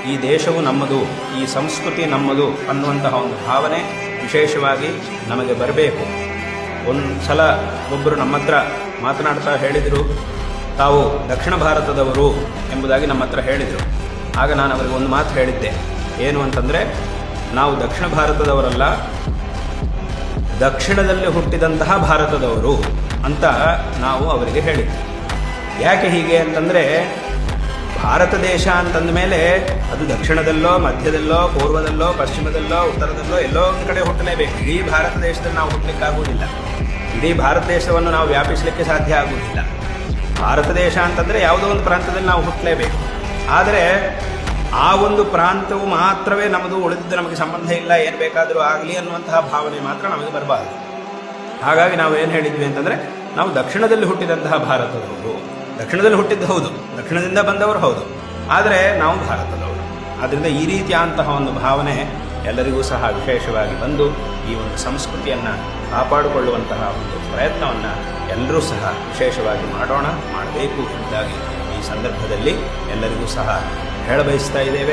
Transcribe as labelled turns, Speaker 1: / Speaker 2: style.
Speaker 1: ಈ ದೇಶವು ನಮ್ಮದು, ಈ ಸಂಸ್ಕೃತಿ ನಮ್ಮದು ಅನ್ನುವಂತಹ ಒಂದು ಭಾವನೆ ವಿಶೇಷವಾಗಿ ನಮಗೆ ಬರಬೇಕು. ಒಂದು ಸಲ ಒಬ್ಬರು ನಮ್ಮ ಹತ್ರ ಮಾತನಾಡ್ತಾ ಹೇಳಿದರು, ತಾವು ದಕ್ಷಿಣ ಭಾರತದವರು ಎಂಬುದಾಗಿ ನಮ್ಮ ಹತ್ರ ಹೇಳಿದರು. ಆಗ ನಾನು ಅವರಿಗೆ ಒಂದು ಮಾತು ಹೇಳಿದ್ದೆ, ಏನು ಅಂತಂದರೆ, ನಾವು ದಕ್ಷಿಣ ಭಾರತದವರಲ್ಲ, ದಕ್ಷಿಣದಲ್ಲಿ ಹುಟ್ಟಿದಂತಹ ಭಾರತದವರು ಅಂತ ನಾವು ಅವರಿಗೆ ಹೇಳಿದ್ದೆ. ಯಾಕೆ ಹೀಗೆ ಅಂತಂದರೆ, ಭಾರತ ದೇಶ ಅಂತಂದ ಮೇಲೆ ಅದು ದಕ್ಷಿಣದಲ್ಲೋ, ಮಧ್ಯದಲ್ಲೋ, ಪೂರ್ವದಲ್ಲೋ, ಪಶ್ಚಿಮದಲ್ಲೋ, ಉತ್ತರದಲ್ಲೋ ಎಲ್ಲೋ ಒಂದು ಕಡೆ ಹುಟ್ಟಲೇಬೇಕು. ಇಡೀ ಭಾರತ ದೇಶದಲ್ಲಿ ನಾವು ಹುಟ್ಟಲಿಕ್ಕಾಗುವುದಿಲ್ಲ. ಇಡೀ ಭಾರತ ದೇಶವನ್ನು ನಾವು ವ್ಯಾಪಿಸಲಿಕ್ಕೆ ಸಾಧ್ಯ ಆಗುವುದಿಲ್ಲ. ಭಾರತ ದೇಶ ಅಂತಂದರೆ ಯಾವುದೋ ಒಂದು ಪ್ರಾಂತ್ಯದಲ್ಲಿ ನಾವು ಹುಟ್ಟಲೇಬೇಕು. ಆದರೆ ಆ ಒಂದು ಪ್ರಾಂತವು ಮಾತ್ರವೇ ನಮ್ಮದು, ಉಳಿದಿದ್ದು ನಮಗೆ ಸಂಬಂಧ ಇಲ್ಲ, ಏನು ಬೇಕಾದರೂ ಆಗಲಿ ಅನ್ನುವಂತಹ ಭಾವನೆ ಮಾತ್ರ ನಮಗೆ ಬರಬಾರದು. ಹಾಗಾಗಿ ನಾವು ಏನು ಹೇಳಿದ್ವಿ ಅಂತಂದರೆ, ನಾವು ದಕ್ಷಿಣದಲ್ಲಿ ಹುಟ್ಟಿದಂತಹ ಭಾರತದವರು. ದಕ್ಷಿಣದಲ್ಲಿ ಹುಟ್ಟಿದ್ದು ಹೌದು, ದಕ್ಷಿಣದಿಂದ ಬಂದವರು ಹೌದು, ಆದರೆ ನಾವು ಭಾರತದವರು. ಆದ್ದರಿಂದ ಈ ರೀತಿಯಾದಂತಹ ಒಂದು ಭಾವನೆ ಎಲ್ಲರಿಗೂ ಸಹ ವಿಶೇಷವಾಗಿ ಬಂದು ಈ ಒಂದು ಸಂಸ್ಕೃತಿಯನ್ನು ಕಾಪಾಡಿಕೊಳ್ಳುವಂತಹ ಒಂದು ಪ್ರಯತ್ನವನ್ನು ಎಲ್ಲರೂ ಸಹ ವಿಶೇಷವಾಗಿ ಮಾಡಬೇಕು ಎಂಬುದಾಗಿ ಈ ಸಂದರ್ಭದಲ್ಲಿ ಎಲ್ಲರಿಗೂ ಸಹ ಹೇಳಬಯಸ್ತಾ ಇದ್ದೇವೆ.